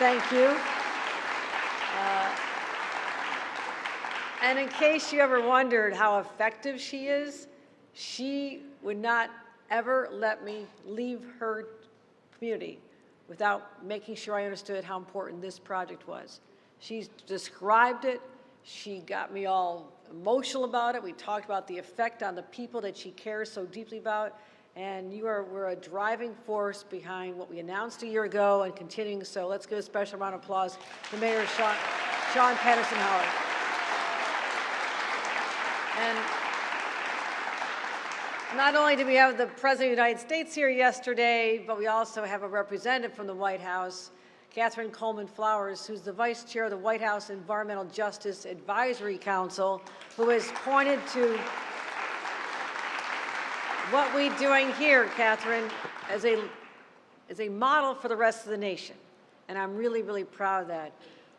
Thank you. And in case you ever wondered how effective she is, she would not ever let me leave her community without making sure I understood how important this project was. She described it. She got me all emotional about it. We talked about the effect on the people that she cares so deeply about. And we're a driving force behind what we announced a year ago and continuing. So let's give a special round of applause to Mayor Sean Patterson Howard. And not only did we have the President of the United States here yesterday, but we also have a representative from the White House, Catherine Coleman Flowers, who's the Vice Chair of the White House Environmental Justice Advisory Council, who has pointed to what we're doing here, Catherine, as a model for the rest of the nation. And I'm really, really proud of that.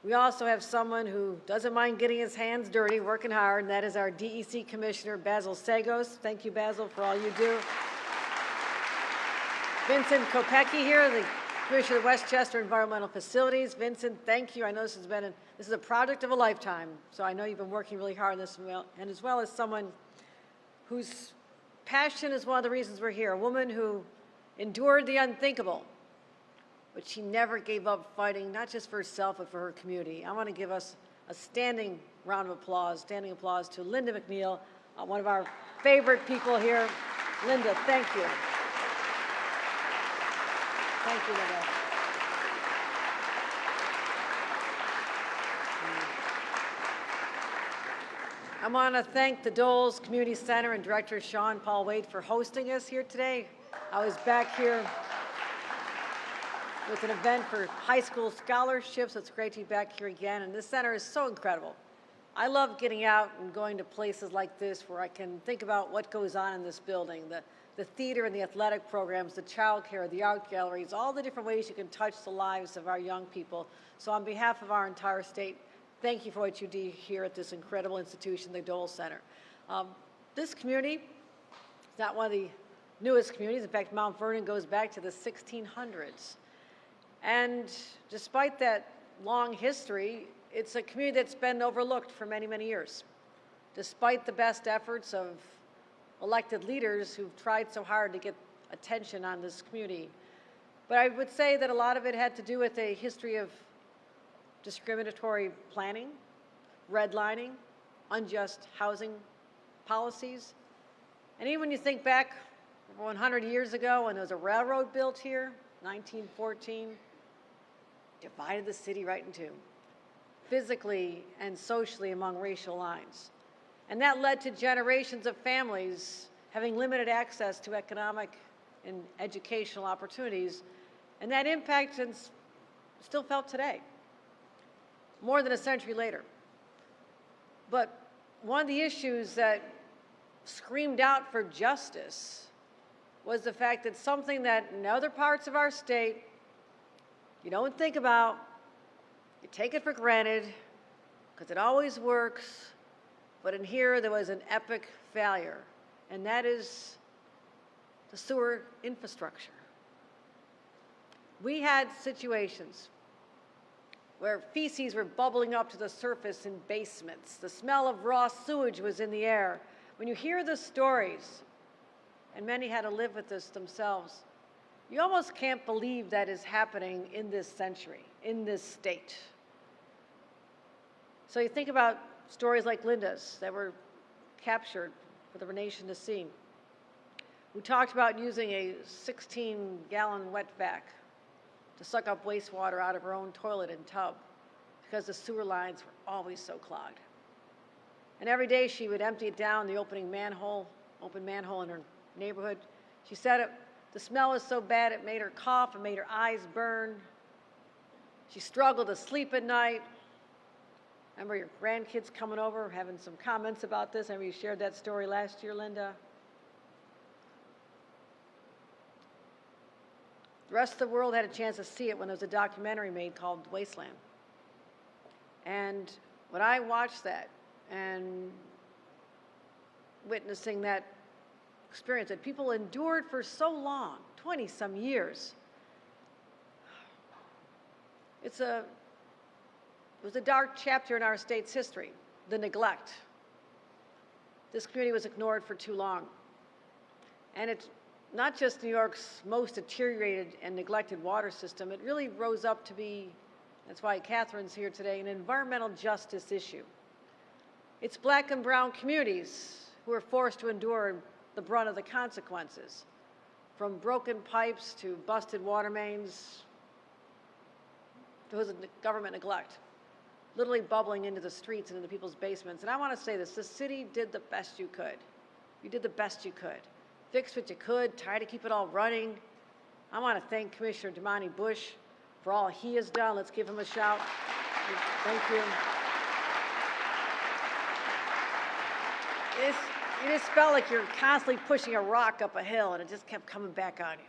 We also have someone who doesn't mind getting his hands dirty, working hard, and that is our DEC Commissioner, Basil Sagos. Thank you, Basil, for all you do. Vincent Kopecki here, the Commissioner of Westchester Environmental Facilities. Vincent, thank you. I know this is a project of a lifetime, so I know you've been working really hard on this, and as well as someone whose passion is one of the reasons we're here, a woman who endured the unthinkable, but she never gave up fighting, not just for herself, but for her community. I want to give us a standing round of applause, standing applause to Linda McNeil, one of our favorite people here. Linda, thank you. Thank you, Linda. I want to thank the Doles Community Center and Director Sean Paul Wade for hosting us here today. I was back here with an event for high school scholarships. It's great to be back here again, and this center is so incredible. I love getting out and going to places like this where I can think about what goes on in this building, the theater and the athletic programs, the child care, the art galleries, all the different ways you can touch the lives of our young people. So on behalf of our entire state, thank you for what you do here at this incredible institution, the Dole Center. This community is not one of the newest communities. In fact, Mount Vernon goes back to the 1600s. And despite that long history, it's a community that's been overlooked for many, many years, despite the best efforts of elected leaders who've tried so hard to get attention on this community. But I would say that a lot of it had to do with a history of discriminatory planning, redlining, unjust housing policies. And even when you think back 100 years ago when there was a railroad built here, 1914, divided the city right in two, physically and socially among racial lines. And that led to generations of families having limited access to economic and educational opportunities, and that impact is still felt today, more than a century later. But one of the issues that screamed out for justice was the fact that something that in other parts of our state you don't think about, you take it for granted because it always works, but in here there was an epic failure, and that is the sewer infrastructure. We had situations where feces were bubbling up to the surface in basements. The smell of raw sewage was in the air. When you hear the stories, and many had to live with this themselves, you almost can't believe that is happening in this century, in this state. So you think about stories like Linda's that were captured for the nation to see. We talked about using a 16-gallon wet vac to suck up wastewater out of her own toilet and tub because the sewer lines were always so clogged. And every day she would empty it down the open manhole in her neighborhood. She said the smell was so bad it made her cough and made her eyes burn. She struggled to sleep at night. Remember your grandkids coming over, having some comments about this? Remember you shared that story last year, Linda? The rest of the world had a chance to see it when there was a documentary made called Wasteland. And when I watched that and witnessing that experience that people endured for so long, 20-some years, It was a dark chapter in our state's history, the neglect. This community was ignored for too long. And it's not just New York's most deteriorated and neglected water system, it really rose up to be, that's why Catherine's here today, an environmental justice issue. It's black and brown communities who are forced to endure the brunt of the consequences, from broken pipes to busted water mains to government neglect, literally bubbling into the streets and into people's basements. And I want to say this, the city did the best you could. You did the best you could. Fixed what you could, tried to keep it all running. I want to thank Commissioner Damani Bush for all he has done. Let's give him a shout. Thank you. You just felt like you're constantly pushing a rock up a hill and it just kept coming back on you.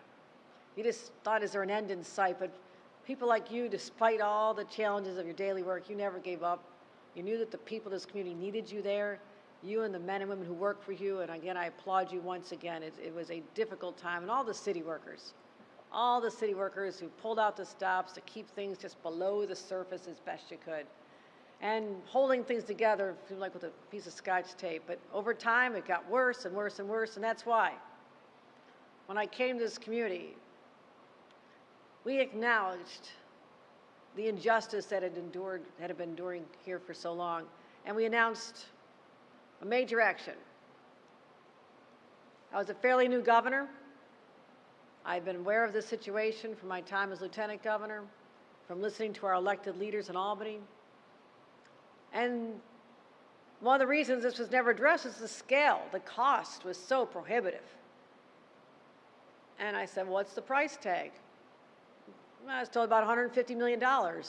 You just thought, is there an end in sight? But people like you, despite all the challenges of your daily work, you never gave up. You knew that the people of this community needed you there, you and the men and women who work for you. And again, I applaud you once again. It was a difficult time. And all the city workers who pulled out the stops to keep things just below the surface as best you could. And holding things together, like with a piece of Scotch tape. But over time, it got worse and worse and worse. And that's why, when I came to this community, we acknowledged the injustice that had been enduring here for so long. And we announced a major action. I was a fairly new governor. I've been aware of this situation from my time as lieutenant governor, from listening to our elected leaders in Albany. And one of the reasons this was never addressed is the scale. The cost was so prohibitive. And I said, what's the price tag? I was told about $150 million. Now,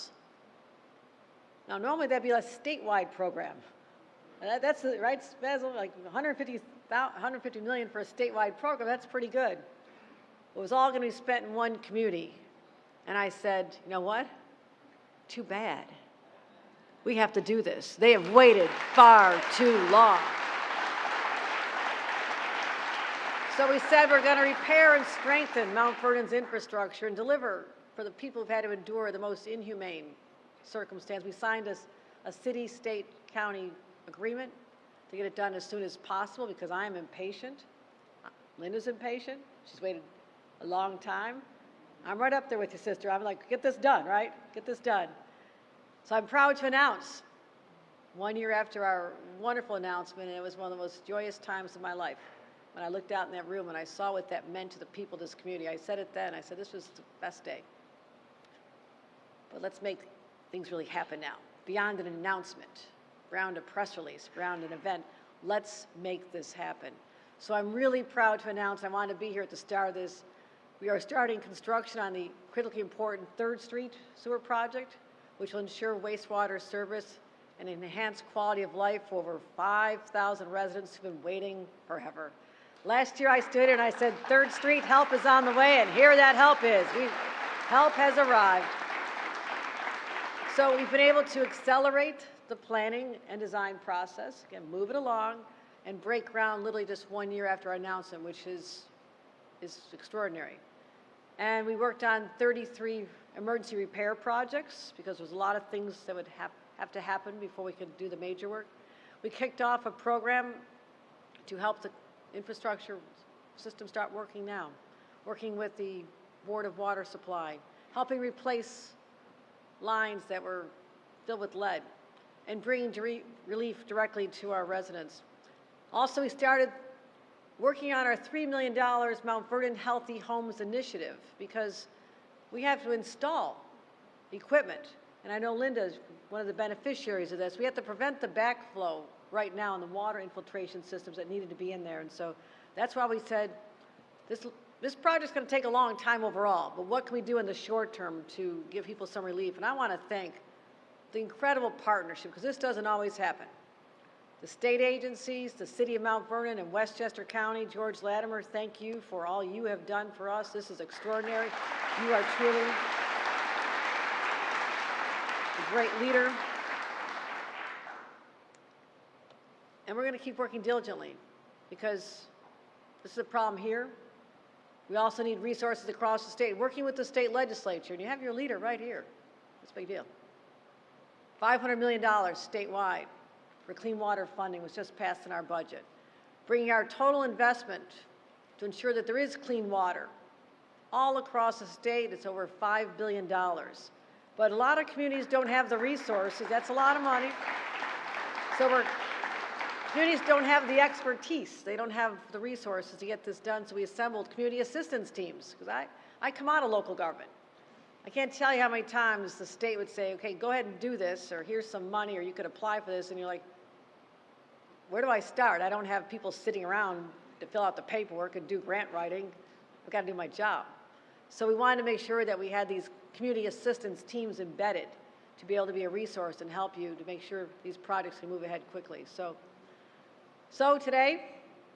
normally that'd be a statewide program. That's right, like $150 million for a statewide program. That's pretty good. It was all going to be spent in one community. And I said, you know what? Too bad. We have to do this. They have waited far too long. So we said we're going to repair and strengthen Mount Vernon's infrastructure and deliver for the people who've had to endure the most inhumane circumstance. We signed a city, state, county agreement to get it done as soon as possible because I am impatient. Linda's impatient. She's waited a long time. I'm right up there with you, sister. I'm like, get this done, right? Get this done. So I'm proud to announce, 1 year after our wonderful announcement, and it was one of the most joyous times of my life, when I looked out in that room and I saw what that meant to the people of this community. I said it then, I said this was the best day. But let's make things really happen now. Beyond an announcement, beyond a press release, beyond an event, let's make this happen. So I'm really proud to announce, I wanted to be here at the start of this, we are starting construction on the critically important 3rd Street sewer project, which will ensure wastewater service and enhance quality of life for over 5,000 residents who've been waiting forever. Last year I stood here and I said, 3rd Street, help is on the way, and here that help is. Help has arrived. So we've been able to accelerate the planning and design process, again, move it along, and break ground literally just 1 year after our announcement, which is extraordinary. And we worked on 33 emergency repair projects because there's a lot of things that would have to happen before we could do the major work. We kicked off a program to help the infrastructure system start working now, working with the Board of Water Supply, helping replace lines that were filled with lead, and bringing relief directly to our residents. Also, we started working on our $3 million Mount Vernon Healthy Homes Initiative because we have to install equipment. And I know Linda is one of the beneficiaries of this. We have to prevent the backflow right now in the water infiltration systems that needed to be in there. And so that's why we said this project's going to take a long time overall, but what can we do in the short term to give people some relief? And I want to thank the incredible partnership, because this doesn't always happen. The state agencies, the city of Mount Vernon and Westchester County, George Latimer, thank you for all you have done for us. This is extraordinary. You are truly a great leader. And we're going to keep working diligently because this is a problem here. We also need resources across the state, working with the state legislature. And you have your leader right here. It's a big deal. $500 million statewide for clean water funding was just passed in our budget, bringing our total investment to ensure that there is clean water all across the state. It's over $5 billion. But a lot of communities don't have the resources. That's a lot of money. So communities don't have the expertise. They don't have the resources to get this done. So we assembled community assistance teams, because I come out of local government. I can't tell you how many times the state would say, okay, go ahead and do this, or here's some money, or you could apply for this, and you're like, where do I start? I don't have people sitting around to fill out the paperwork and do grant writing. I've got to do my job. So we wanted to make sure that we had these community assistance teams embedded to be able to be a resource and help you to make sure these projects can move ahead quickly. So today,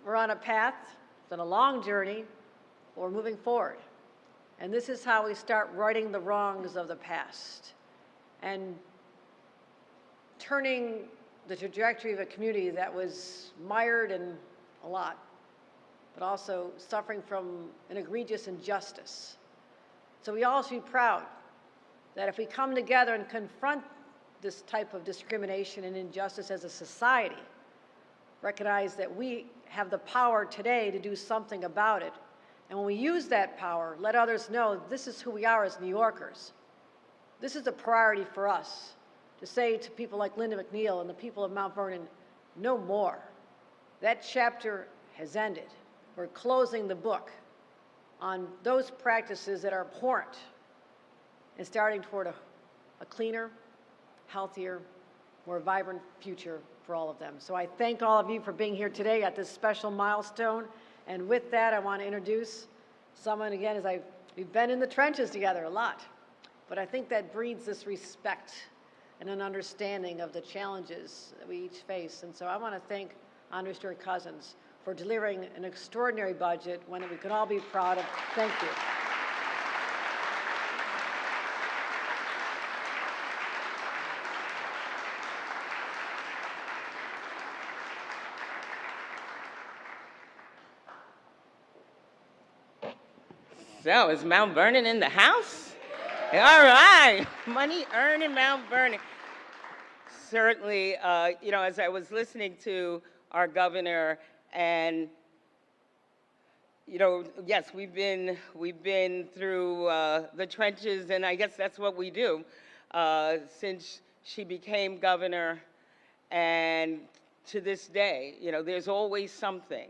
we're on a path. It's been a long journey, but we're moving forward. And this is how we start righting the wrongs of the past and turning the trajectory of a community that was mired in a lot, but also suffering from an egregious injustice. So we all should be proud that if we come together and confront this type of discrimination and injustice as a society, recognize that we have the power today to do something about it. And when we use that power, let others know this is who we are as New Yorkers. This is a priority for us to say to people like Linda McNeil and the people of Mount Vernon, no more. That chapter has ended. We're closing the book on those practices that are abhorrent and starting toward a cleaner, healthier, more vibrant future for all of them. So I thank all of you for being here today at this special milestone. And with that, I want to introduce someone, again, we've been in the trenches together a lot, but I think that breeds this respect and an understanding of the challenges that we each face. And so I want to thank Andre Stewart Cousins for delivering an extraordinary budget, one that we can all be proud of. Thank you. So, is Mount Vernon in the house? All right, money earned in Mount Vernon. Certainly, as I was listening to our governor, and yes, we've been through the trenches, and I guess that's what we do since she became governor, and to this day, there's always something,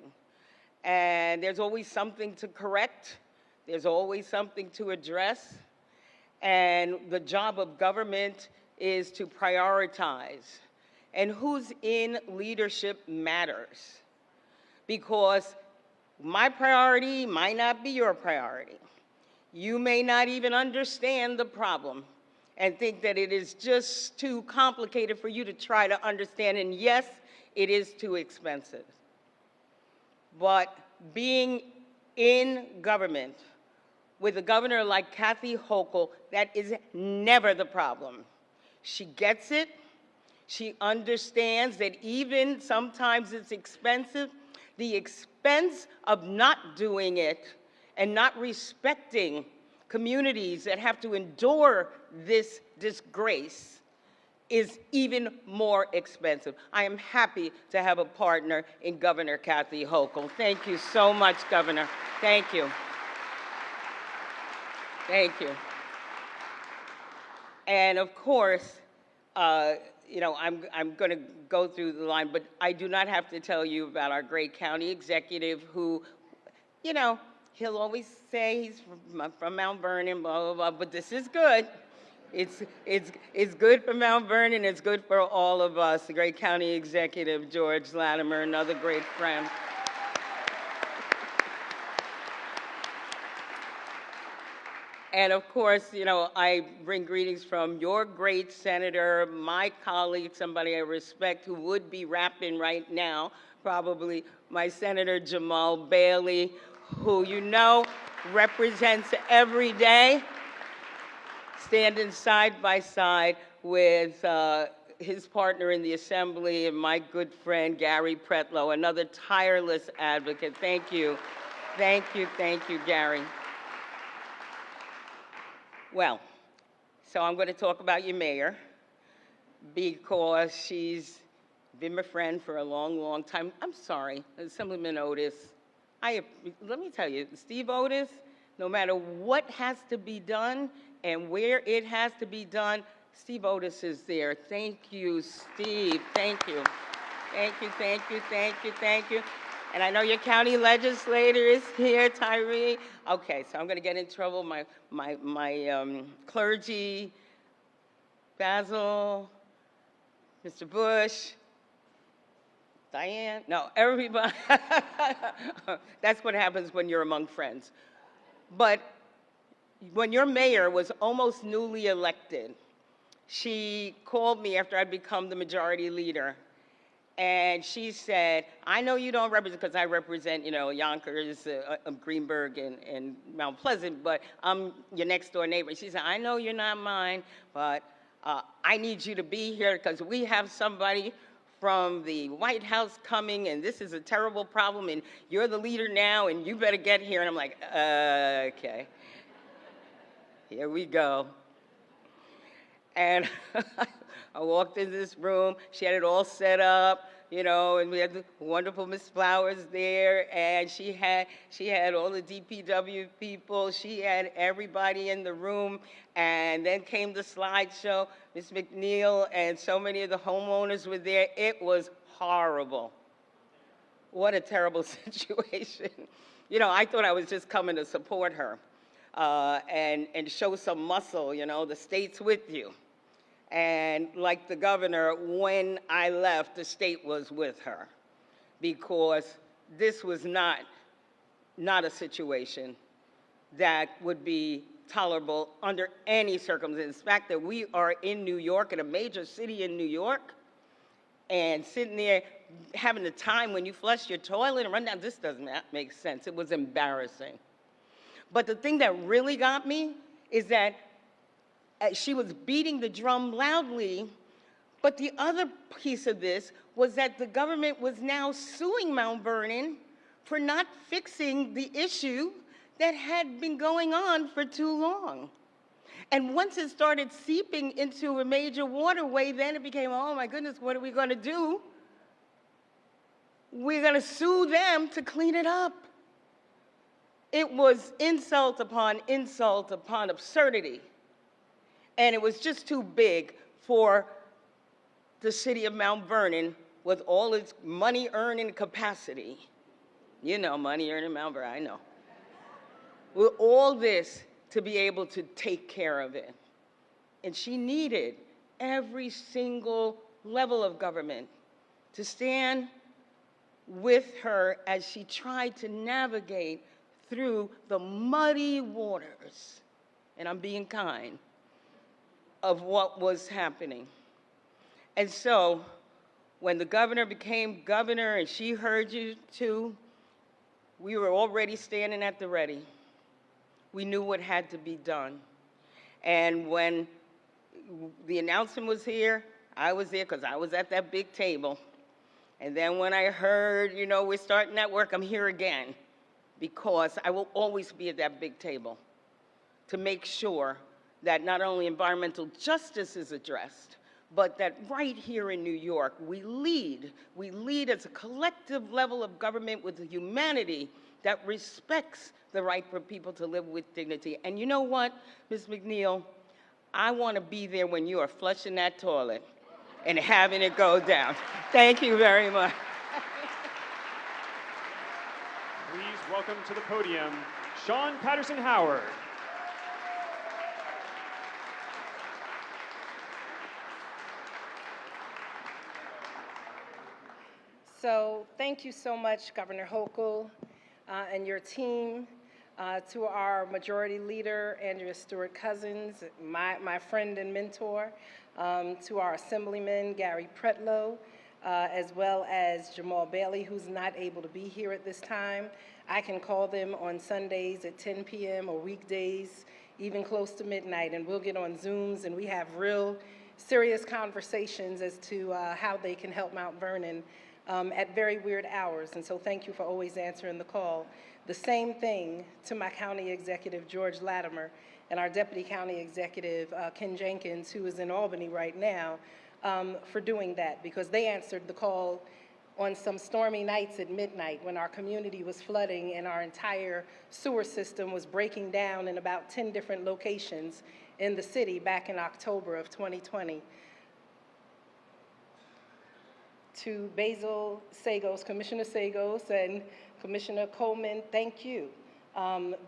and there's always something to correct. There's always something to address, and the job of government is to prioritize. And who's in leadership matters, because my priority might not be your priority. You may not even understand the problem and think that it is just too complicated for you to try to understand, and yes, it is too expensive. But being in government with a governor like Kathy Hochul, that is never the problem. She gets it. She understands that even sometimes it's expensive. The expense of not doing it and not respecting communities that have to endure this disgrace is even more expensive. I am happy to have a partner in Governor Kathy Hochul. Thank you so much, Governor. Thank you. Thank you. And of course, I'm going to go through the line, but I do not have to tell you about our great county executive who, he'll always say he's from Mount Vernon, blah, blah, blah, but this is good. It's good for Mount Vernon. It's good for all of us. The great county executive, George Latimer, another great friend. And of course, I bring greetings from your great senator, my colleague, somebody I respect who would be rapping right now, probably my Senator Jamal Bailey, who represents every day, standing side by side with his partner in the Assembly and my good friend, Gary Pretlow, another tireless advocate. Thank you. Thank you, Gary. Well, So I'm going to talk about your mayor because she's been my friend for a long, long time. I'm sorry, Assemblyman Otis. Let me tell you, Steve Otis, no matter what has to be done and where it has to be done, Steve Otis is there. Thank you, Steve. Thank you. Thank you, thank you, thank you, thank you. And I know your county legislator is here, Tyree. Okay, so I'm going to get in trouble. My clergy, Basil, Mr. Bush, Diane, no, everybody. That's what happens when you're among friends. But when your mayor was almost newly elected, she called me after I'd become the majority leader. And she said, I know you don't represent, because I represent, Yonkers, Greenberg, and Mount Pleasant, but I'm your next door neighbor. She said, I know you're not mine, but I need you to be here because we have somebody from the White House coming, and this is a terrible problem, and you're the leader now, and you better get here. And I'm like, okay, here we go. And I walked into this room. She had it all set up, and we had the wonderful Miss Flowers there, and she had all the DPW people. She had everybody in the room, and then came the slideshow. Miss McNeil and so many of the homeowners were there. It was horrible. What a terrible situation. I thought I was just coming to support her and show some muscle, the state's with you. And like the governor, when I left, the state was with her because this was not a situation that would be tolerable under any circumstance. In fact, that we are in New York, in a major city in New York, and sitting there having the time when you flush your toilet and run down, this does not make sense. It was embarrassing. But the thing that really got me is that she was beating the drum loudly, but the other piece of this was that the government was now suing Mount Vernon for not fixing the issue that had been going on for too long. And once it started seeping into a major waterway, then it became, oh my goodness, what are we going to do? We're going to sue them to clean it up. It was insult upon absurdity. And it was just too big for the city of Mount Vernon with all its money-earning capacity. Money-earning Mount Vernon, I know. With all this to be able to take care of it. And she needed every single level of government to stand with her as she tried to navigate through the muddy waters, and I'm being kind, of what was happening. And so when the governor became governor and she heard you too, we were already standing at the ready. We knew what had to be done. And when the announcement was here, I was there because I was at that big table. And then when I heard, we're starting that work, I'm here again because I will always be at that big table to make sure that not only environmental justice is addressed, but that right here in New York, we lead as a collective level of government with a humanity that respects the right for people to live with dignity. And you know what, Ms. McNeil, I want to be there when you are flushing that toilet and having it go down. Thank you very much. Please welcome to the podium, Sean Patterson Howard. So thank you so much, Governor Hochul, and your team, to our majority leader, Andrea Stewart-Cousins, my friend and mentor, to our assemblyman, Gary Pretlow, as well as Jamal Bailey, who's not able to be here at this time. I can call them on Sundays at 10 p.m. or weekdays, even close to midnight, and we'll get on Zooms and we have real serious conversations as to how they can help Mount Vernon at very weird hours. And so thank you for always answering the call. The same thing to my county executive, George Latimer, and our Deputy County Executive, Ken Jenkins, who is in Albany right now, for doing that, because they answered the call on some stormy nights at midnight when our community was flooding and our entire sewer system was breaking down in about 10 different locations in the city back in October of 2020. To Basil Sagos, Commissioner Sagos and Commissioner Coleman, thank you,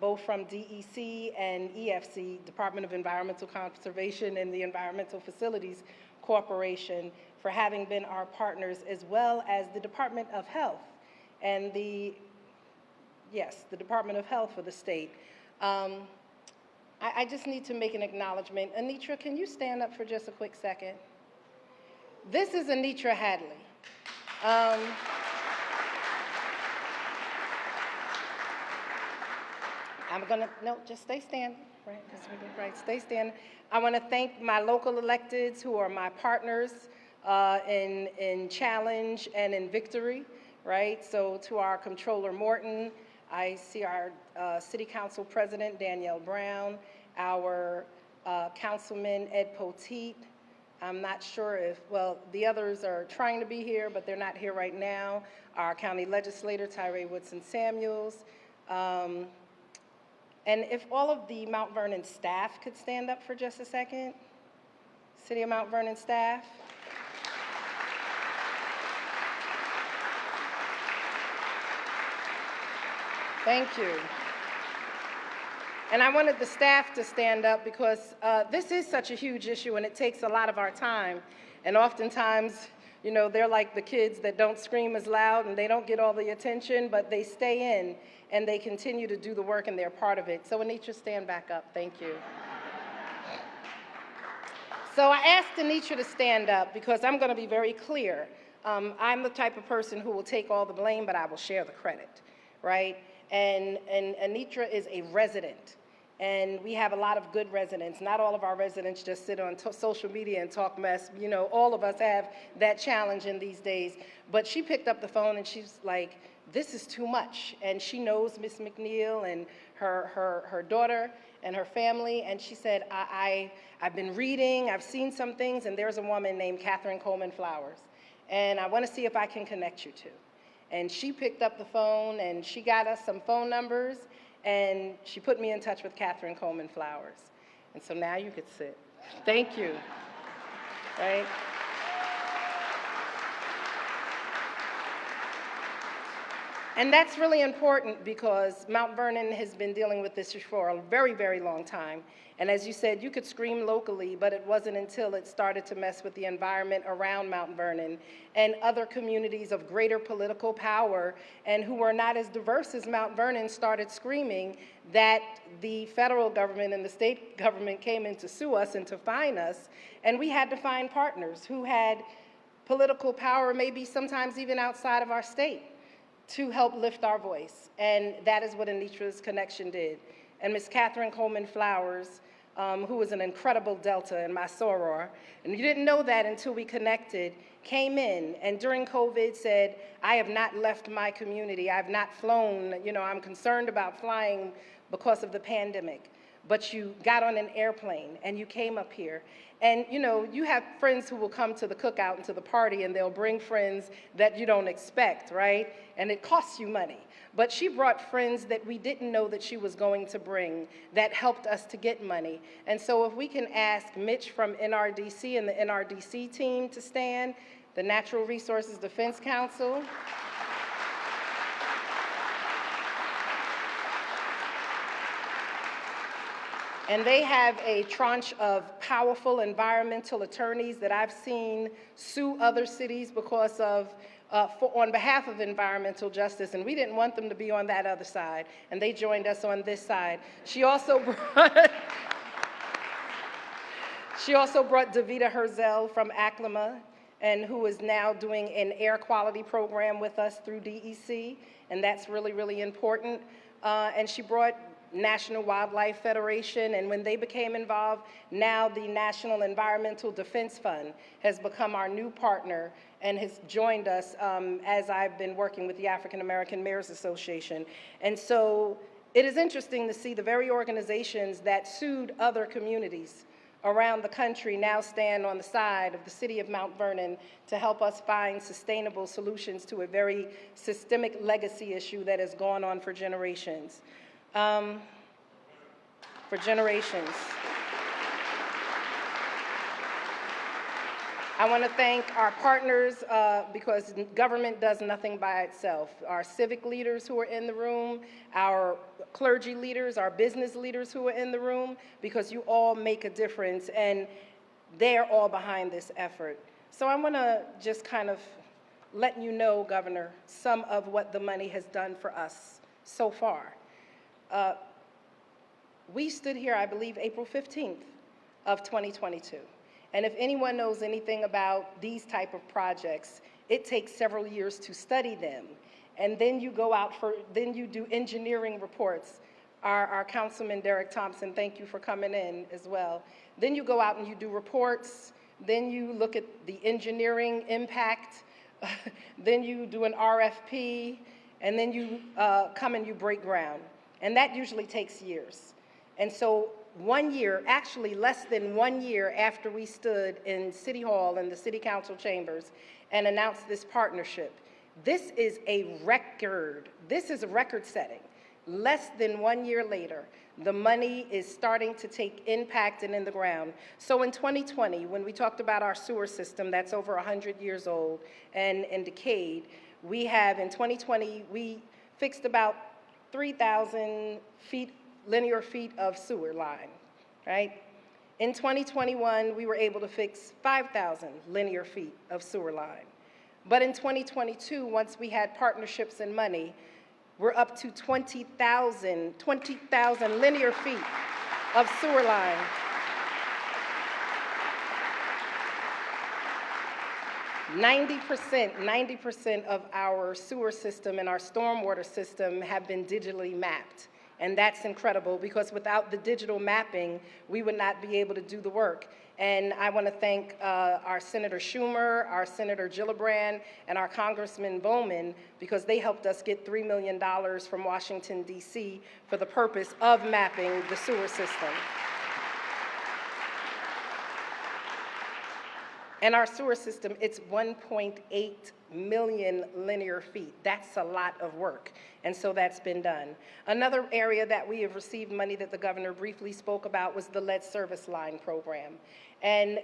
both from DEC and EFC, Department of Environmental Conservation and the Environmental Facilities Corporation, for having been our partners, as well as the Department of Health and the Department of Health for the state. I just need to make an acknowledgement. Anitra, can you stand up for just a quick second? This is Anitra Hadley. Just stay standing, right, stay standing. I want to thank my local electeds who are my partners in challenge and in victory, right? So to our Comptroller Morton, I see our City Council President Danielle Brown, our Councilman Ed Poteet. I'm not sure if, well, the others are trying to be here, but they're not here right now. Our County Legislator, Tyree Woodson Samuels. And if all of the Mount Vernon staff could stand up for just a second. City of Mount Vernon staff. Thank you. And I wanted the staff to stand up because this is such a huge issue and it takes a lot of our time. And oftentimes, you know, they're like the kids that don't scream as loud and they don't get all the attention, but they stay in and they continue to do the work and they're part of it. So Anitra, stand back up. Thank you. So I asked Anitra to stand up because I'm going to be very clear. I'm the type of person who will take all the blame, but I will share the credit, right? And Anitra is a resident, and we have a lot of good residents. Not all of our residents just sit on social media and talk mess. You know, all of us have that challenge in these days. But she picked up the phone and she's like, this is too much. And she knows Miss McNeil and her daughter and her family, and she said, I've been reading, I've seen some things, and there's a woman named Catherine Coleman Flowers, and I want to see if I can connect you to. And she picked up the phone and she got us some phone numbers and she put me in touch with Catherine Coleman Flowers. And so now you could sit. Thank you. Right? And that's really important because Mount Vernon has been dealing with this for a very, very long time. And as you said, you could scream locally, but it wasn't until it started to mess with the environment around Mount Vernon and other communities of greater political power and who were not as diverse as Mount Vernon started screaming that the federal government and the state government came in to sue us and to fine us. And we had to find partners who had political power, maybe sometimes even outside of our state, to help lift our voice. And that is what Anitra's connection did. And Ms. Catherine Coleman Flowers, who was an incredible Delta in my soror, and you didn't know that until we connected, came in and during COVID said, I have not left my community, I've not flown, you know, I'm concerned about flying because of the pandemic. But you got on an airplane and you came up here. And you know, you have friends who will come to the cookout and to the party and they'll bring friends that you don't expect, right? And it costs you money. But she brought friends that we didn't know that she was going to bring that helped us to get money. And so if we can ask Mitch from NRDC and the NRDC team to stand, the Natural Resources Defense Council. And they have a tranche of powerful environmental attorneys that I've seen sue other cities because of, on behalf of environmental justice, and we didn't want them to be on that other side, and they joined us on this side. She also brought Davita Herzel from Aclima, and who is now doing an air quality program with us through DEC, and that's really, really important. And she brought National Wildlife Federation, and when they became involved, now the National Environmental Defense Fund has become our new partner and has joined us as I've been working with the African American Mayors Association. And so It is interesting to see the very organizations that sued other communities around the country now stand on the side of the city of Mount Vernon to help us find sustainable solutions to a very systemic legacy issue that has gone on for generations. I want to thank our partners because government does nothing by itself. Our civic leaders who are in the room, our clergy leaders, our business leaders who are in the room, because you all make a difference and they're all behind this effort. So I want to just kind of let you know, Governor, some of what the money has done for us so far. We stood here, I believe, April 15th of 2022. And if anyone knows anything about these type of projects, it takes several years to study them. And then you go out then you do engineering reports. Our Councilman Derek Thompson, thank you for coming in as well. Then you go out and you do reports. Then you look at the engineering impact. Then you do an RFP. And then you come and you break ground. And that usually takes years. And so 1 year, actually less than 1 year after we stood in City Hall and the City Council chambers and announced this partnership, this is a record. This is a record setting. Less than 1 year later, the money is starting to take impact and in the ground. So in 2020, when we talked about our sewer system that's over 100 years old and decayed, we have in 2020, we fixed about 3,000 linear feet of sewer line, right? In 2021, we were able to fix 5,000 linear feet of sewer line. But in 2022, once we had partnerships and money, we're up to 20,000 linear feet of sewer line. Ninety percent of our sewer system and our stormwater system have been digitally mapped. And that's incredible because without the digital mapping, we would not be able to do the work. And I want to thank our Senator Schumer, our Senator Gillibrand, and our Congressman Bowman because they helped us get $3 million from Washington, D.C. for the purpose of mapping the sewer system. And our sewer system, it's 1.8 million linear feet. That's a lot of work. And so that's been done. Another area that we have received money that the governor briefly spoke about was the lead service line program. And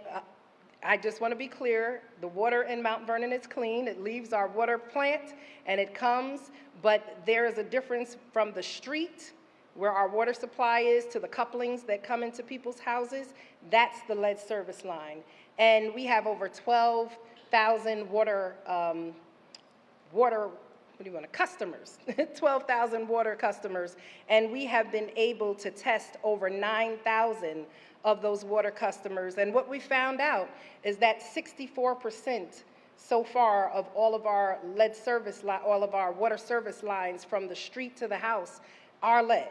I just want to be clear, the water in Mount Vernon is clean. It leaves our water plant and it comes, but there is a difference from the street where our water supply is to the couplings that come into people's houses. That's the lead service line. And we have over 12,000 customers, 12,000 water customers, and we have been able to test over 9,000 of those water customers. And what we found out is that 64% so far of all of our all of our water service lines from the street to the house are lead.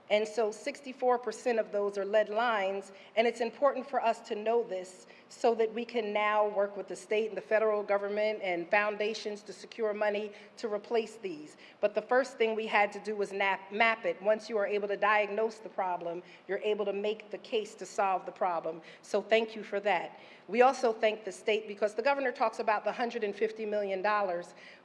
And so 64% of those are lead lines, and it's important for us to know this so that we can now work with the state and the federal government and foundations to secure money to replace these. But the first thing we had to do was map it. Once you are able to diagnose the problem, you're able to make the case to solve the problem. So thank you for that. We also thank the state because the governor talks about the $150 million,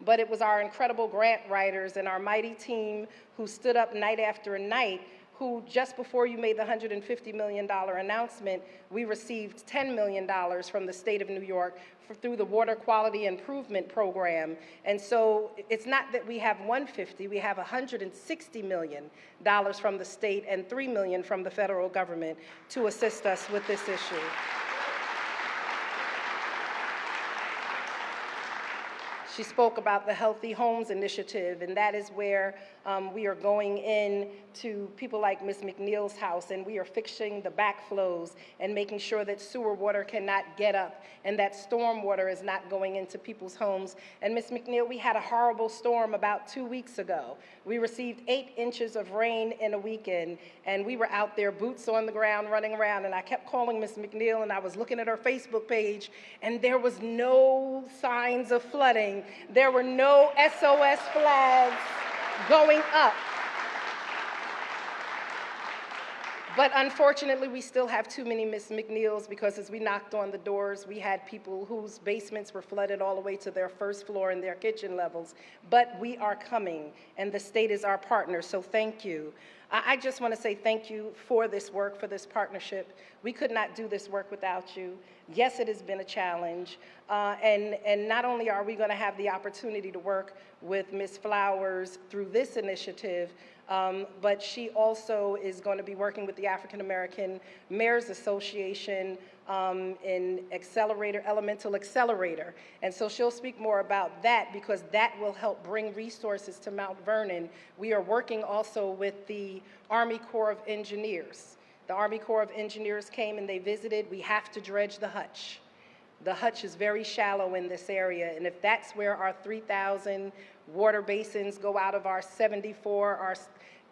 but it was our incredible grant writers and our mighty team who stood up night after night who just before you made the $150 million announcement, we received $10 million from the state of New York through the Water Quality Improvement Program. And so it's not that we have 150, we have $160 million from the state and $3 million from the federal government to assist us with this issue. She spoke about the Healthy Homes Initiative, and that is where we are going in to people like Ms. McNeil's house, and we are fixing the backflows and making sure that sewer water cannot get up and that storm water is not going into people's homes. And Ms. McNeil, we had a horrible storm about 2 weeks ago. We received 8 inches of rain in a weekend, and we were out there, boots on the ground, running around, and I kept calling Ms. McNeil, and I was looking at her Facebook page, and there was no signs of flooding. There were no SOS flags going up. But unfortunately, we still have too many Miss McNeils because as we knocked on the doors, we had people whose basements were flooded all the way to their first floor and their kitchen levels. But we are coming, and the state is our partner, so thank you. I just want to say thank you for this work, for this partnership. We could not do this work without you. Yes, it has been a challenge, and not only are we going to have the opportunity to work with Ms. Flowers through this initiative, but she also is going to be working with the African American Mayors Association in Elemental Accelerator. And so she'll speak more about that because that will help bring resources to Mount Vernon. We are working also with the Army Corps of Engineers. The Army Corps of Engineers came and they visited. We have to dredge the Hutch. The Hutch is very shallow in this area, and if that's where our 3,000 water basins go out of our 74, our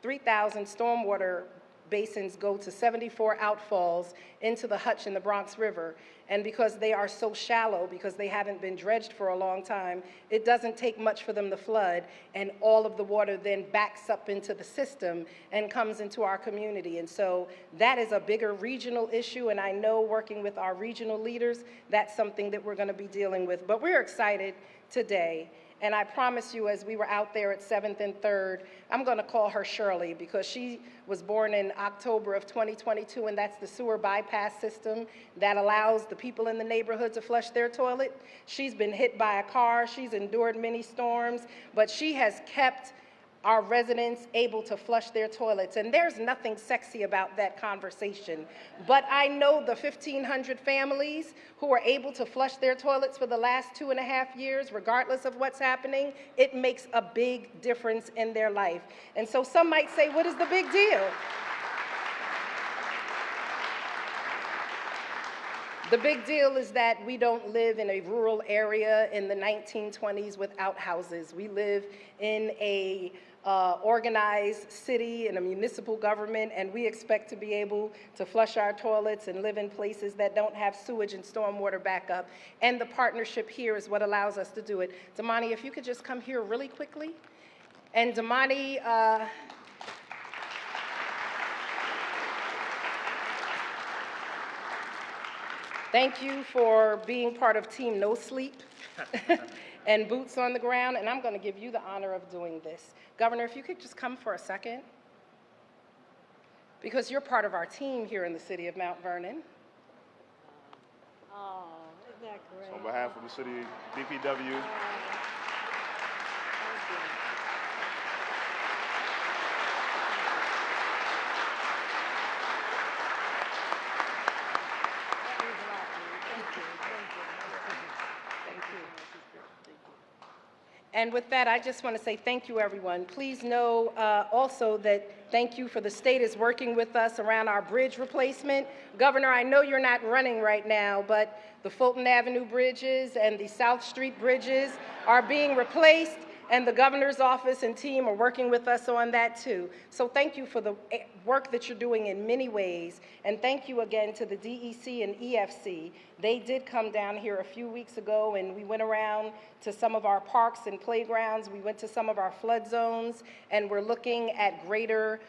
3,000 stormwater basins go to 74 outfalls into the Hutch in the Bronx River. And because they are so shallow, because they haven't been dredged for a long time, it doesn't take much for them to flood, and all of the water then backs up into the system and comes into our community. And so that is a bigger regional issue, and I know working with our regional leaders, that's something that we're going to be dealing with. But we're excited today. And I promise you, as we were out there at 7th and 3rd, I'm going to call her Shirley because she was born in October of 2022, and that's the sewer bypass system that allows the people in the neighborhood to flush their toilet. She's been hit by a car. She's endured many storms, but she has kept our residents able to flush their toilets. And there's nothing sexy about that conversation. But I know the 1,500 families who are able to flush their toilets for the last 2.5 years, regardless of what's happening. It makes a big difference in their life. And so some might say, what is the big deal? The big deal is that we don't live in a rural area in the 1920s with outhouses. We live in a organized city and a municipal government, and we expect to be able to flush our toilets and live in places that don't have sewage and stormwater backup. And the partnership here is what allows us to do it. Damani, if you could just come here really quickly. And Damani, thank you for being part of Team No Sleep and Boots on the Ground, and I'm going to give you the honor of doing this. Governor, if you could just come for a second, because you're part of our team here in the city of Mount Vernon. Oh, isn't that great? So on behalf of the city DPW, Thank you. That means a lot to me. Thank you. Thank you. And with that, I just want to say thank you, everyone. Please know also that thank you for the state is working with us around our bridge replacement. Governor, I know you're not running right now, but the Fulton Avenue bridges and the South Street bridges are being replaced, and the governor's office and team are working with us on that too. So thank you for the work that you're doing in many ways, and thank you again to the DEC and EFC. They did come down here a few weeks ago, and we went around to some of our parks and playgrounds. We went to some of our flood zones, and we're looking at greater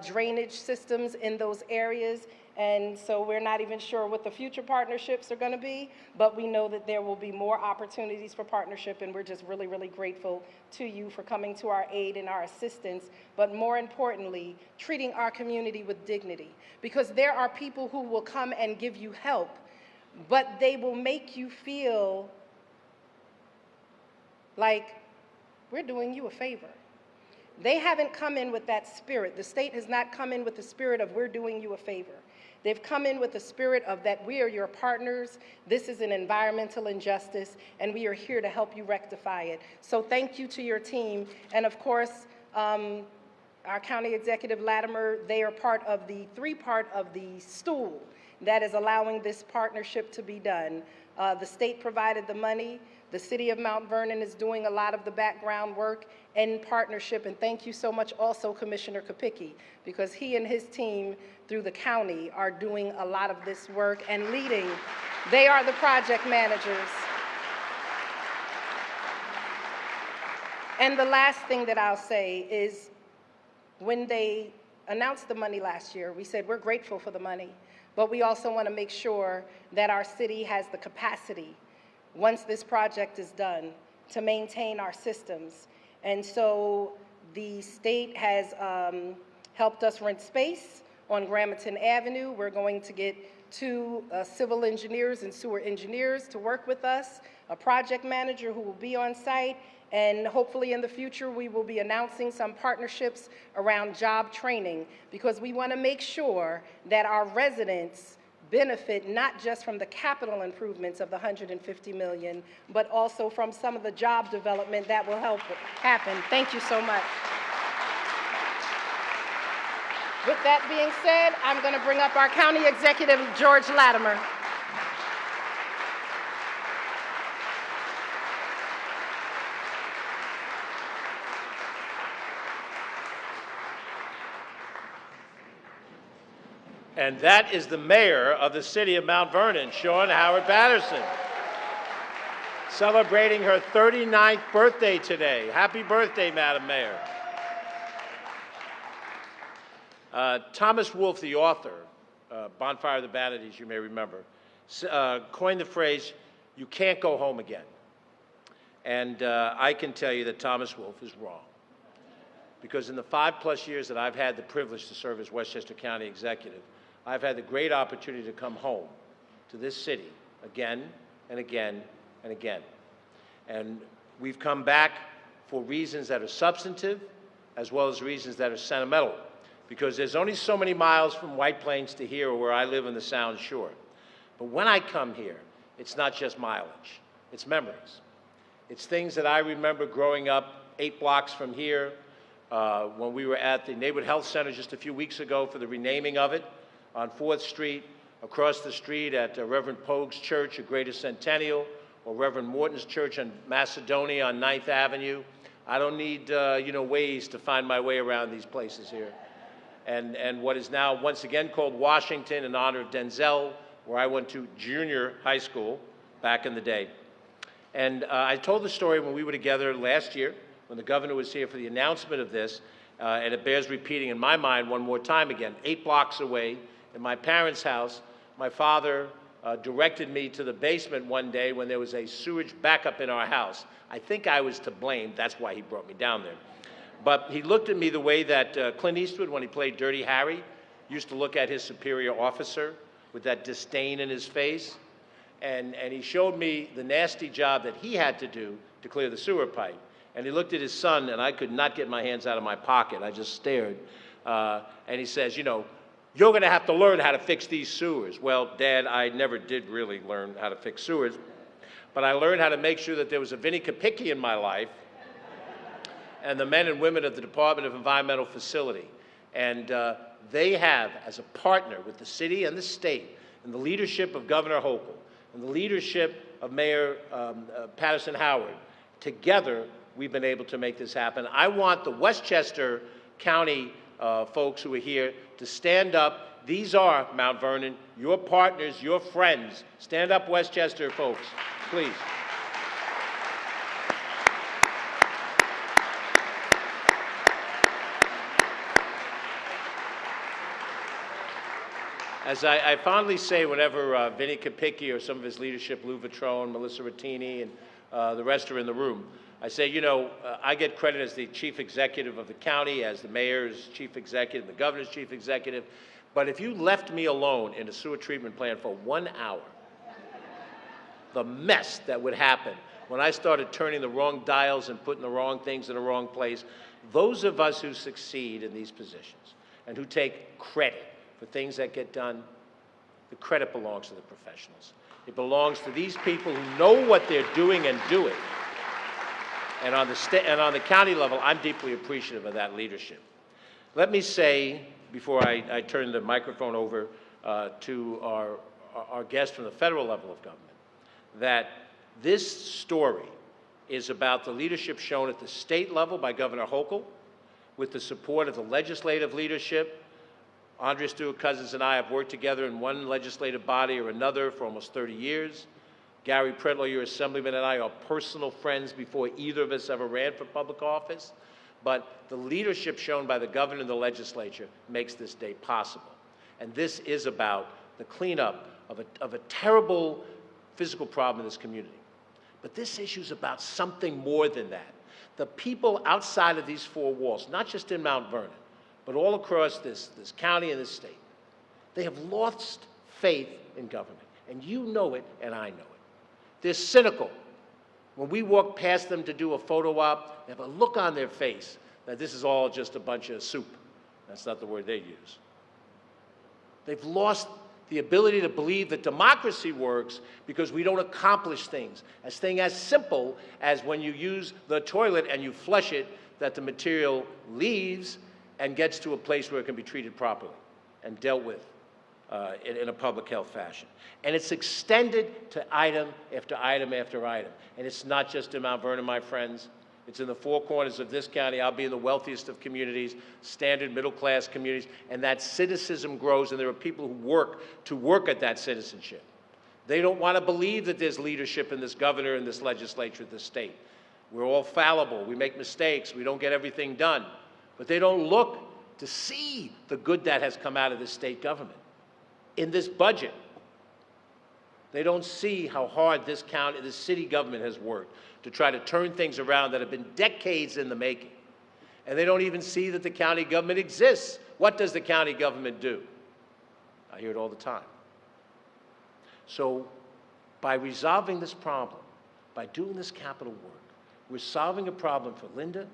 drainage systems in those areas. And so we're not even sure what the future partnerships are going to be, but we know that there will be more opportunities for partnership, and we're just really, really grateful to you for coming to our aid and our assistance, but more importantly, treating our community with dignity. Because there are people who will come and give you help, but they will make you feel like we're doing you a favor. They haven't come in with that spirit. The state has not come in with the spirit of we're doing you a favor. They've come in with the spirit of that we are your partners, this is an environmental injustice, and we are here to help you rectify it. So thank you to your team. And of course, our County Executive Latimer, they are part of the three-part of the stool that is allowing this partnership to be done. The state provided the money. The city of Mount Vernon is doing a lot of the background work in partnership, and thank you so much also Commissioner Kopicki, because he and his team through the county are doing a lot of this work and leading. They are the project managers. And the last thing that I'll say is when they announced the money last year. We said we're grateful for the money, but we also want to make sure that our city has the capacity, once this project is done, to maintain our systems. And so the state has helped us rent space on Gramerton Avenue. We're going to get 2 civil engineers and sewer engineers to work with us, a project manager who will be on site, and hopefully in the future we will be announcing some partnerships around job training, because we want to make sure that our residents benefit not just from the capital improvements of the $150 million, but also from some of the job development that will help happen. Thank you so much. With that being said, I'm going to bring up our County Executive, George Latimer. And that is the mayor of the city of Mount Vernon, Sean Howard Patterson, celebrating her 39th birthday today. Happy birthday, Madam Mayor. Thomas Wolfe, the author, Bonfire of the Vanities, you may remember, coined the phrase, "You can't go home again." And I can tell you that Thomas Wolfe is wrong. Because in the 5+ years that I've had the privilege to serve as Westchester County Executive, I've had the great opportunity to come home to this city again and again and again. And we've come back for reasons that are substantive as well as reasons that are sentimental, because there's only so many miles from White Plains to here, or where I live in the Sound Shore. But when I come here, it's not just mileage, it's memories. It's things that I remember growing up 8 blocks from here, when we were at the Neighborhood Health Center just a few weeks ago for the renaming of it, on 4th Street, across the street at Reverend Pogue's Church at Greater Centennial, or Reverend Morton's Church on Macedonia on 9th Avenue. I don't need, ways to find my way around these places here. And what is now once again called Washington in honor of Denzel, where I went to junior high school back in the day. And I told the story when we were together last year, when the governor was here for the announcement of this, and it bears repeating in my mind one more time again. 8 blocks away, in my parents' house, my father directed me to the basement one day when there was a sewage backup in our house. I think I was to blame. That's why he brought me down there. But he looked at me the way that Clint Eastwood, when he played Dirty Harry, used to look at his superior officer with that disdain in his face. And he showed me the nasty job that he had to do to clear the sewer pipe. And he looked at his son, and I could not get my hands out of my pocket. I just stared. And he says, "You're going to have to learn how to fix these sewers." Well, Dad, I never did really learn how to fix sewers, but I learned how to make sure that there was a Vinnie Kapicki in my life and the men and women of the Department of Environmental Facility. And they have, as a partner with the city and the state, and the leadership of Governor Hochul, and the leadership of Mayor Patterson Howard, together we've been able to make this happen. I want the Westchester County folks who are here to stand up. These are, Mount Vernon, your partners, your friends. Stand up, Westchester folks, please. As I fondly say whenever Vinnie Kapicki or some of his leadership, Lou Vitrone, Melissa Rattini, and the rest are in the room, I say, I get credit as the chief executive of the county, as the mayor's chief executive, the governor's chief executive, but if you left me alone in a sewer treatment plant for 1 hour, the mess that would happen when I started turning the wrong dials and putting the wrong things in the wrong place. Those of us who succeed in these positions and who take credit for things that get done, the credit belongs to the professionals. It belongs to these people who know what they're doing and do it. And on the county level, I'm deeply appreciative of that leadership. Let me say, before I turn the microphone over to our guest from the federal level of government, that this story is about the leadership shown at the state level by Governor Hochul, with the support of the legislative leadership. Andrea Stewart-Cousins and I have worked together in one legislative body or another for almost 30 years. Gary Pretlow, your assemblyman, and I are personal friends before either of us ever ran for public office. but the leadership shown by the governor and the legislature makes this day possible. And this is about the cleanup of a terrible physical problem in this community. But this issue is about something more than that. The people outside of these four walls, not just in Mount Vernon, but all across this county and this state, they have lost faith in government. And you know it, and I know it. They're cynical. When we walk past them to do a photo op, they have a look on their face that this is all just a bunch of soup. That's not the word they use. They've lost the ability to believe that democracy works because we don't accomplish things. As simple as when you use the toilet and you flush it, that the material leaves and gets to a place where it can be treated properly and dealt with in a public health fashion. And it's extended to item after item after item. And it's not just in Mount Vernon, my friends. It's in the four corners of this county. I'll be in the wealthiest of communities, standard middle-class communities, and that cynicism grows, and there are people who work at that citizenship. They don't want to believe that there's leadership in this governor and this legislature of this state. We're all fallible. We make mistakes. We don't get everything done. But they don't look to see the good that has come out of this state government. In this budget, they don't see how hard this county, this city government has worked to try to turn things around that have been decades in the making. And they don't even see that the county government exists. What does the county government do? I hear it all the time. So by resolving this problem, by doing this capital work, we're solving a problem for Linda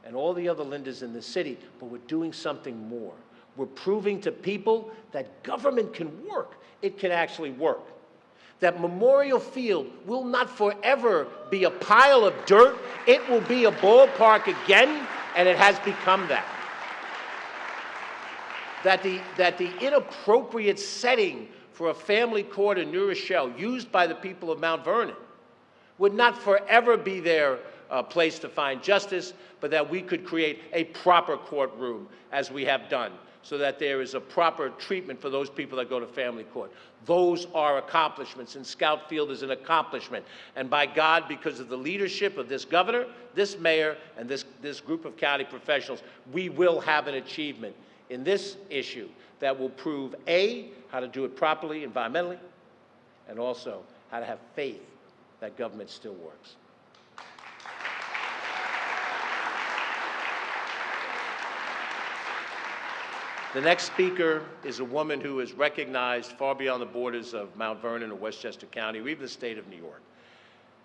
and all the other Lindas in the city, but we're doing something more. We're proving to people that government can work. It can actually work. That Memorial Field will not forever be a pile of dirt. It will be a ballpark again, and it has become that. That the inappropriate setting for a family court in New Rochelle, used by the people of Mount Vernon, would not forever be their place to find justice, but that we could create a proper courtroom, as we have done, so that there is a proper treatment for those people that go to family court. Those are accomplishments, and Scout Field is an accomplishment. And by God, because of the leadership of this governor, this mayor, and this group of county professionals, we will have an achievement in this issue that will prove, A, how to do it properly environmentally, and also how to have faith that government still works. The next speaker is a woman who is recognized far beyond the borders of Mount Vernon or Westchester County, or even the state of New York.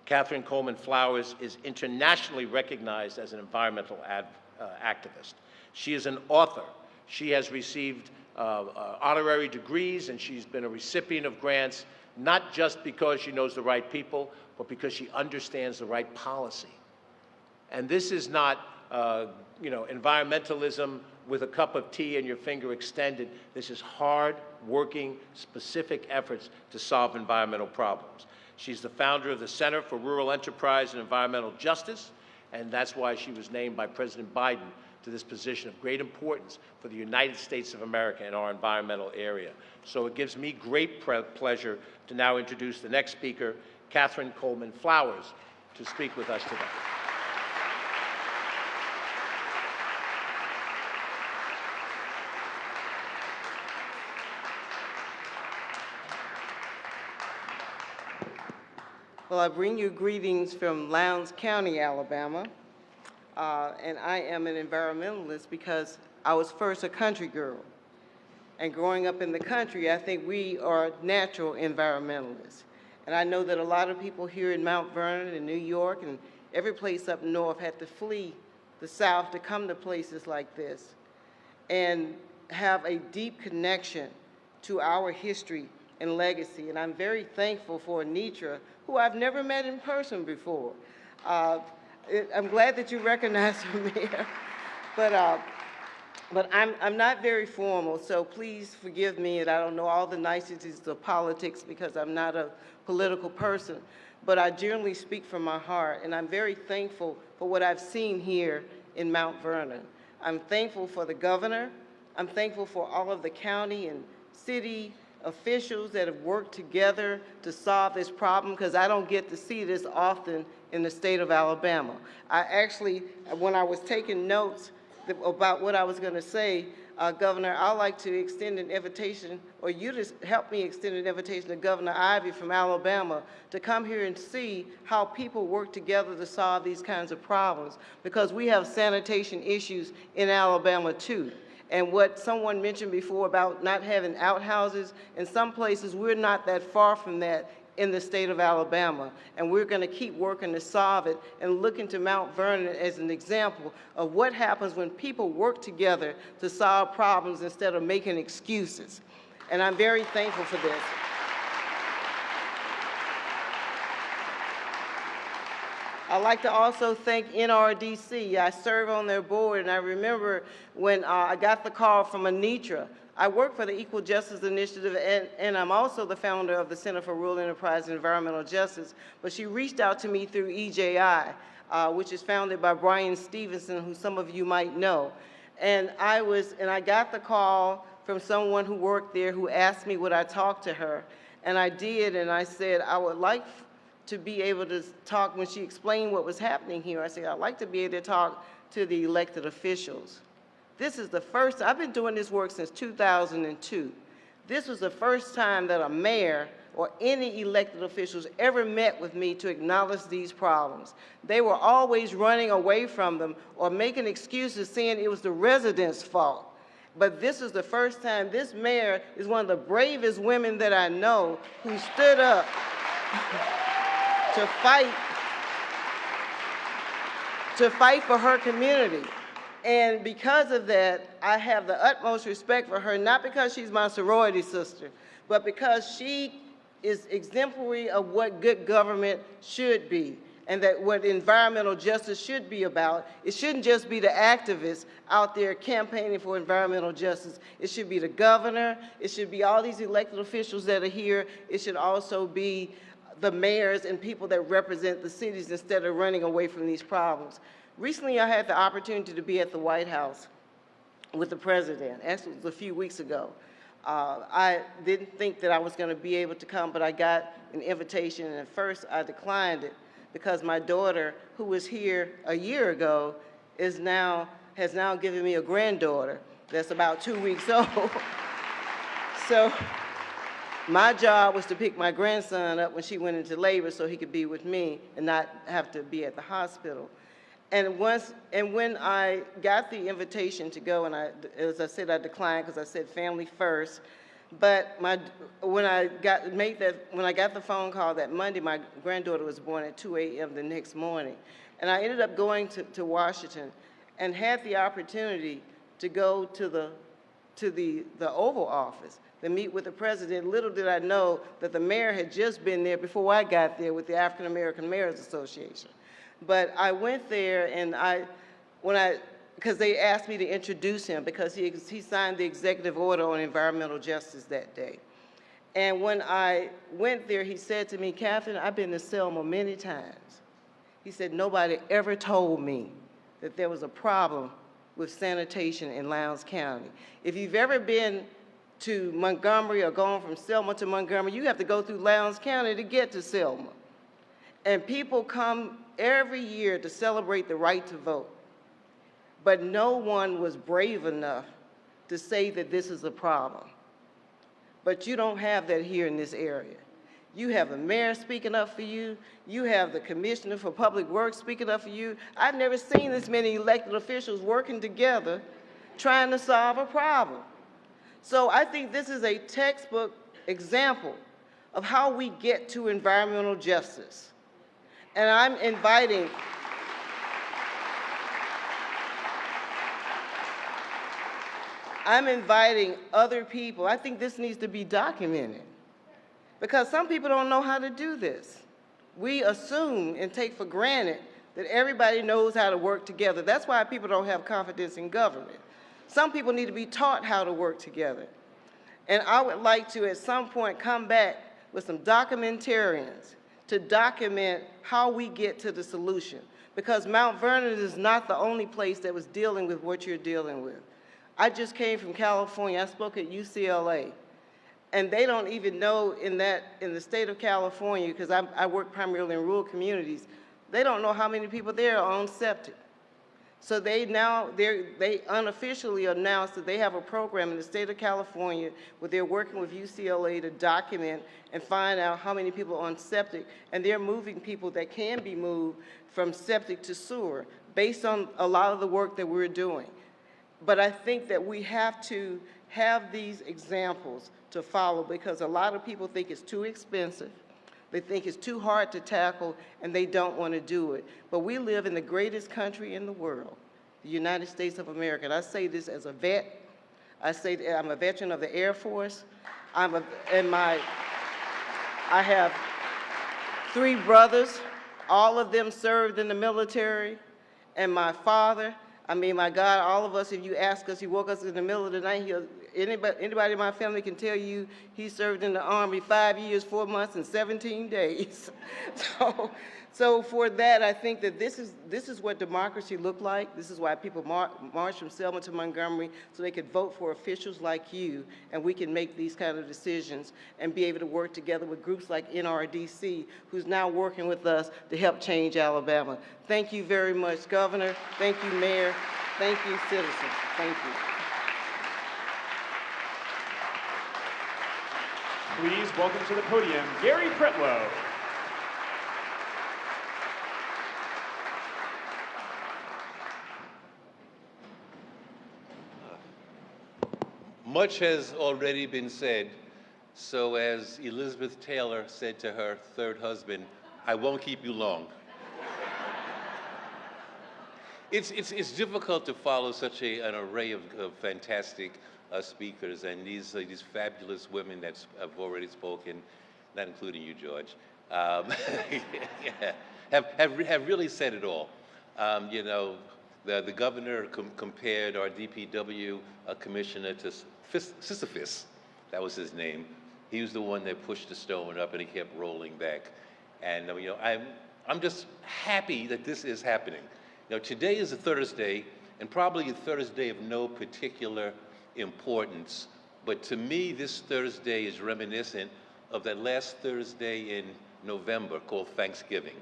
Catherine Coleman Flowers is internationally recognized as an environmental activist. She is an author. She has received honorary degrees, and she's been a recipient of grants, not just because she knows the right people, but because she understands the right policy. And this is not, environmentalism with a cup of tea and your finger extended. This is hard-working, specific efforts to solve environmental problems. She's the founder of the Center for Rural Enterprise and Environmental Justice, and that's why she was named by President Biden to this position of great importance for the United States of America in our environmental area. So it gives me great pleasure to now introduce the next speaker, Catherine Coleman Flowers, to speak with us today. Well, I bring you greetings from Lowndes County, Alabama, and I am an environmentalist because I was first a country girl. And growing up in the country, I think we are natural environmentalists. And I know that a lot of people here in Mount Vernon and New York and every place up north had to flee the South to come to places like this and have a deep connection to our history and legacy. And I'm very thankful for Anitra, who I've never met in person before. I'm glad that you recognize her, Mayor. But I'm not very formal, so please forgive me, and I don't know all the niceties of politics because I'm not a political person, but I generally speak from my heart, and I'm very thankful for what I've seen here in Mount Vernon. I'm thankful for the governor. I'm thankful for all of the county and city officials that have worked together to solve this problem, because I don't get to see this often in the state of Alabama. I actually, when I was taking notes about what I was going to say, Governor, I'd like to extend an invitation, or you to help me extend an invitation to Governor Ivey from Alabama to come here and see how people work together to solve these kinds of problems, because we have sanitation issues in Alabama too. And what someone mentioned before about not having outhouses, in some places we're not that far from that in the state of Alabama, and we're going to keep working to solve it and look into Mount Vernon as an example of what happens when people work together to solve problems instead of making excuses. And I'm very thankful for this. I'd like to also thank NRDC. I serve on their board, and I remember when I got the call from Anitra. I work for the Equal Justice Initiative, and I'm also the founder of the Center for Rural Enterprise and Environmental Justice, but she reached out to me through EJI, which is founded by Brian Stevenson, who some of you might know. And I got the call from someone who worked there who asked me would I talk to her, and I did, and I said I would like to be able to talk. When she explained what was happening here, I said I'd like to be able to talk to the elected officials. This is the first, I've been doing this work since 2002. This was the first time that a mayor or any elected officials ever met with me to acknowledge these problems. They were always running away from them or making excuses saying it was the residents' fault. But this is the first time. This mayor is one of the bravest women that I know who stood up to fight for her community. And because of that, I have the utmost respect for her, not because she's my sorority sister, but because she is exemplary of what good government should be, and that what environmental justice should be about. It shouldn't just be the activists out there campaigning for environmental justice. It should be the governor. It should be all these elected officials that are here. It should also be the mayors and people that represent the cities instead of running away from these problems. Recently, I had the opportunity to be at the White House with the president. Actually, it was a few weeks ago. I didn't think that I was going to be able to come, but I got an invitation, and at first I declined it because my daughter, who was here a year ago, has now given me a granddaughter that's about 2 weeks old. So my job was to pick my grandson up when she went into labor so he could be with me and not have to be at the hospital. And when I got the invitation to go, and as I said, I declined because I said family first. But when I got the phone call that Monday, my granddaughter was born at 2 a.m. the next morning, and I ended up going to Washington, and had the opportunity to go to the Oval Office to meet with the president. Little did I know that the mayor had just been there before I got there with the African American Mayors Association. But I went there, and because they asked me to introduce him because he signed the executive order on environmental justice that day. And when I went there, he said to me, "Catherine, I've been to Selma many times." He said, "Nobody ever told me that there was a problem with sanitation in Lowndes County. If you've ever been to Montgomery or gone from Selma to Montgomery, you have to go through Lowndes County to get to Selma. And people come every year to celebrate the right to vote. But no one was brave enough to say that this is a problem. But you don't have that here in this area. You have the mayor speaking up for you. You have the commissioner for public works speaking up for you. I've never seen this many elected officials working together trying to solve a problem. So I think this is a textbook example of how we get to environmental justice. And I'm inviting other people. I think this needs to be documented because some people don't know how to do this. We assume and take for granted that everybody knows how to work together. That's why people don't have confidence in government. Some people need to be taught how to work together. And I would like to, at some point, come back with some documentarians to document how we get to the solution. Because Mount Vernon is not the only place that was dealing with what you're dealing with. I just came from California. I spoke at UCLA. And they don't even know in the state of California, because I work primarily in rural communities, they don't know how many people there are on septic. So they unofficially announced that they have a program in the state of California where they're working with UCLA to document and find out how many people are on septic, and they're moving people that can be moved from septic to sewer based on a lot of the work that we're doing. But I think that we have to have these examples to follow, because a lot of people think it's too expensive. They think it's too hard to tackle, and they don't want to do it. But we live in the greatest country in the world, the United States of America. And I say this as a vet. I say that I'm a veteran of the Air Force. I have 3 brothers. All of them served in the military. And my father, my God, all of us, if you ask us, he woke us in the middle of the night. Anybody in my family can tell you he served in the Army 5 years, 4 months, and 17 days. So for that, I think that this is what democracy looked like. This is why people marched from Selma to Montgomery, so they could vote for officials like you, and we can make these kind of decisions and be able to work together with groups like NRDC, who's now working with us to help change Alabama. Thank you very much, Governor. Thank you, Mayor. Thank you, citizens. Thank you. Please welcome to the podium Gary Pritlow. Much has already been said, so as Elizabeth Taylor said to her 3rd husband, I won't keep you long. It's difficult to follow such an array of fantastic speakers, and these fabulous women that have already spoken, not including you, George, have really said it all. You know, the governor compared our DPW commissioner to Sisyphus. That was his name. He was the one that pushed the stone up, and he kept rolling back. And you know, I'm just happy that this is happening. You know, today is a Thursday, and probably a Thursday of no particular importance, but to me, this Thursday is reminiscent of that last Thursday in November called Thanksgiving.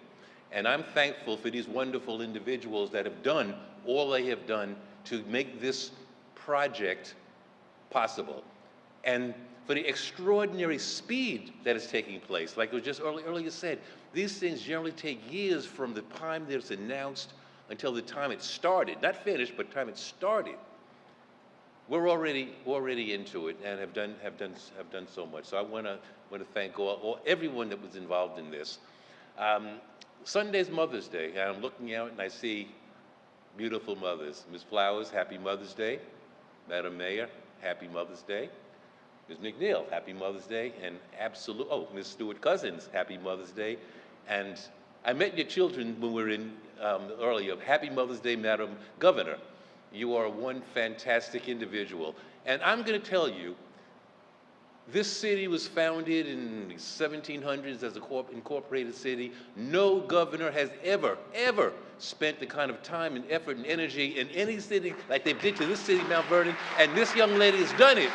And I'm thankful for these wonderful individuals that have done all they have done to make this project possible. And for the extraordinary speed that is taking place. Like it was just earlier said, these things generally take years from the time that it's announced until the time it started. Not finished, but time it started. We're already into it and have done so much. So I want to thank everyone that was involved in this. Sunday's Mother's Day, and I'm looking out and I see beautiful mothers. Ms. Flowers, happy Mother's Day. Madam Mayor, happy Mother's Day. Ms. McNeil, happy Mother's Day. And Ms. Stewart Cousins, happy Mother's Day. And I met your children when we were in earlier. Happy Mother's Day, Madam Governor. You are one fantastic individual. And I'm going to tell you, this city was founded in the 1700s as an incorporated city. No governor has ever spent the kind of time and effort and energy in any city like they did to this city, Mount Vernon, and this young lady has done it.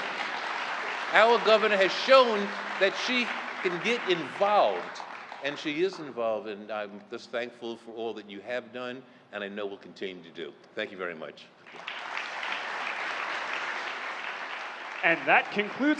Our governor has shown that she can get involved, and she is involved, and I'm just thankful for all that you have done, and I know will continue to do. Thank you very much. And that concludes our